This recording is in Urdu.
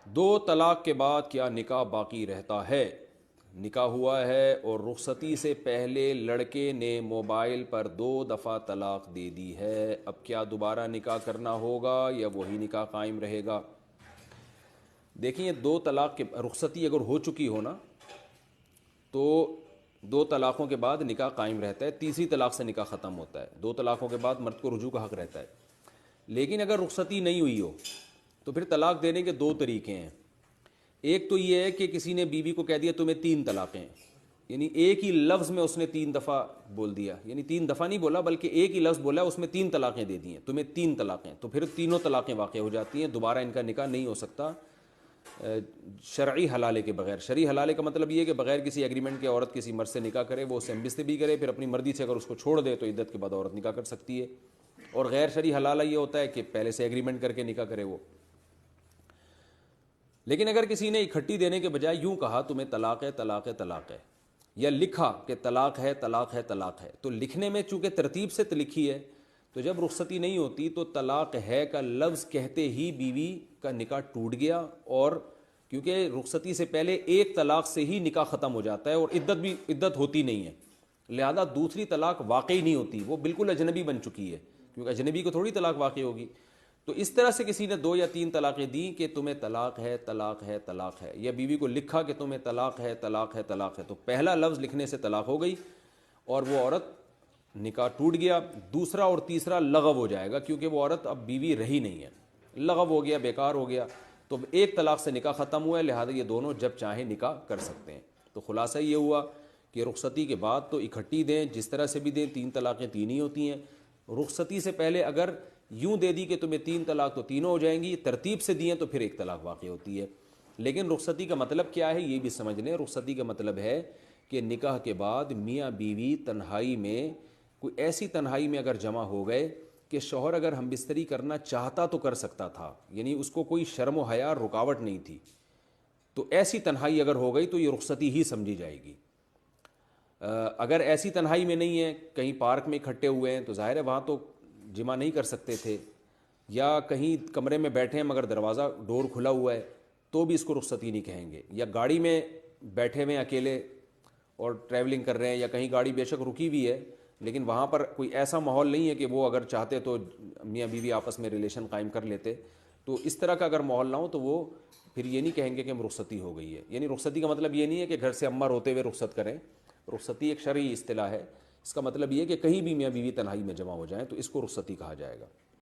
دو طلاق کے بعد کیا نکاح باقی رہتا ہے؟ نکاح ہوا ہے اور رخصتی سے پہلے لڑکے نے موبائل پر 2 دفعہ طلاق دے دی ہے، اب کیا دوبارہ نکاح کرنا ہوگا یا وہی نکاح قائم رہے گا؟ دیکھیں، 2 طلاق کے رخصتی اگر ہو چکی ہو نا تو 2 طلاقوں کے بعد نکاح قائم رہتا ہے، تیسری طلاق سے نکاح ختم ہوتا ہے۔ 2 طلاقوں کے بعد مرد کو رجوع کا حق رہتا ہے، لیکن اگر رخصتی نہیں ہوئی ہو تو پھر طلاق دینے کے 2 طریقے ہیں۔ ایک تو یہ ہے کہ کسی نے بیوی کو کہہ دیا تمہیں 3 طلاقیں ہیں، یعنی ایک ہی لفظ میں اس نے 3 دفعہ بول دیا، یعنی 3 دفعہ نہیں بولا بلکہ ایک ہی لفظ بولا، اس میں 3 طلاقیں دے دی ہیں، تمہیں 3 طلاقیں، تو پھر تینوں طلاقیں واقع ہو جاتی ہیں، دوبارہ ان کا نکاح نہیں ہو سکتا شرعی حلالے کے بغیر۔ شرعی حلالے کا مطلب یہ ہے کہ بغیر کسی ایگریمنٹ کے عورت کسی مرد سے نکاح کرے، وہ اسے بستری بھی کرے، پھر اپنی مرضی سے اگر اس کو چھوڑ دے تو عدت کے بعد عورت نکاح کر سکتی ہے۔ اور غیر شرعی حلالہ یہ ہوتا ہے کہ پہلے سے ایگریمنٹ کر کے نکاح کرے وہ۔ لیکن اگر کسی نے اکٹھی دینے کے بجائے یوں کہا تمہیں طلاق ہے طلاق ہے طلاق ہے، یا لکھا کہ طلاق ہے طلاق ہے طلاق ہے، تو لکھنے میں چونکہ ترتیب سے لکھی ہے تو جب رخصتی نہیں ہوتی تو طلاق ہے کا لفظ کہتے ہی بیوی کا نکاح ٹوٹ گیا، اور کیونکہ رخصتی سے پہلے ایک طلاق سے ہی نکاح ختم ہو جاتا ہے اور عدت ہوتی نہیں ہے، لہذا دوسری طلاق واقعی نہیں ہوتی، وہ بالکل اجنبی بن چکی ہے، کیونکہ اجنبی کو تھوڑی طلاق واقع ہوگی۔ تو اس طرح سے کسی نے 2 یا 3 طلاقیں دیں کہ تمہیں طلاق ہے طلاق ہے طلاق ہے، یا بیوی کو لکھا کہ تمہیں طلاق ہے طلاق ہے طلاق ہے، تو پہلا لفظ لکھنے سے طلاق ہو گئی اور وہ عورت نکاح ٹوٹ گیا۔ دوسرا اور تیسرا لغو ہو جائے گا، کیونکہ وہ عورت اب بیوی رہی نہیں ہے، لغو ہو گیا، بیکار ہو گیا، تو ایک طلاق سے نکاح ختم ہوا ہے، لہذا یہ دونوں جب چاہیں نکاح کر سکتے ہیں۔ تو خلاصہ یہ ہوا کہ رخصتی کے بعد تو اکٹھی دیں، جس طرح سے بھی دیں، 3 طلاقیں 3 ہی ہوتی ہیں۔ رخصتی سے پہلے اگر یوں دے دی کہ تمہیں 3 طلاق تو تینوں ہو جائیں گی، ترتیب سے دیں تو پھر ایک طلاق واقع ہوتی ہے۔ لیکن رخصتی کا مطلب کیا ہے یہ بھی سمجھ لیں۔ رخصتی کا مطلب ہے کہ نکاح کے بعد میاں بیوی تنہائی میں، کوئی ایسی تنہائی میں اگر جمع ہو گئے کہ شوہر اگر ہم بستری کرنا چاہتا تو کر سکتا تھا، یعنی اس کو کوئی شرم و حیا رکاوٹ نہیں تھی، تو ایسی تنہائی اگر ہو گئی تو یہ رخصتی ہی سمجھی جائے گی۔ اگر ایسی تنہائی میں نہیں ہے، کہیں پارک میں اکٹھے ہوئے ہیں تو ظاہر ہے وہاں تو جمع نہیں کر سکتے تھے، یا کہیں کمرے میں بیٹھے ہیں مگر دروازہ ڈور کھلا ہوا ہے تو بھی اس کو رخصتی نہیں کہیں گے، یا گاڑی میں بیٹھے ہوئے اکیلے اور ٹریولنگ کر رہے ہیں، یا کہیں گاڑی بے شک رکی بھی ہے لیکن وہاں پر کوئی ایسا ماحول نہیں ہے کہ وہ اگر چاہتے تو میاں بیوی آپس میں ریلیشن قائم کر لیتے، تو اس طرح کا اگر ماحول نہ ہو تو وہ پھر یہ نہیں کہیں گے کہ ہم رخصتی ہو گئی ہے۔ یعنی رخصتی کا مطلب یہ نہیں ہے کہ گھر سے اماں روتے ہوئے رخصت کریں، رخصتی ایک شرعی اصطلاح ہے، اس کا مطلب یہ ہے کہ کہیں بھی میاں بیوی تنہائی میں جمع ہو جائیں تو اس کو رخصتی کہا جائے گا۔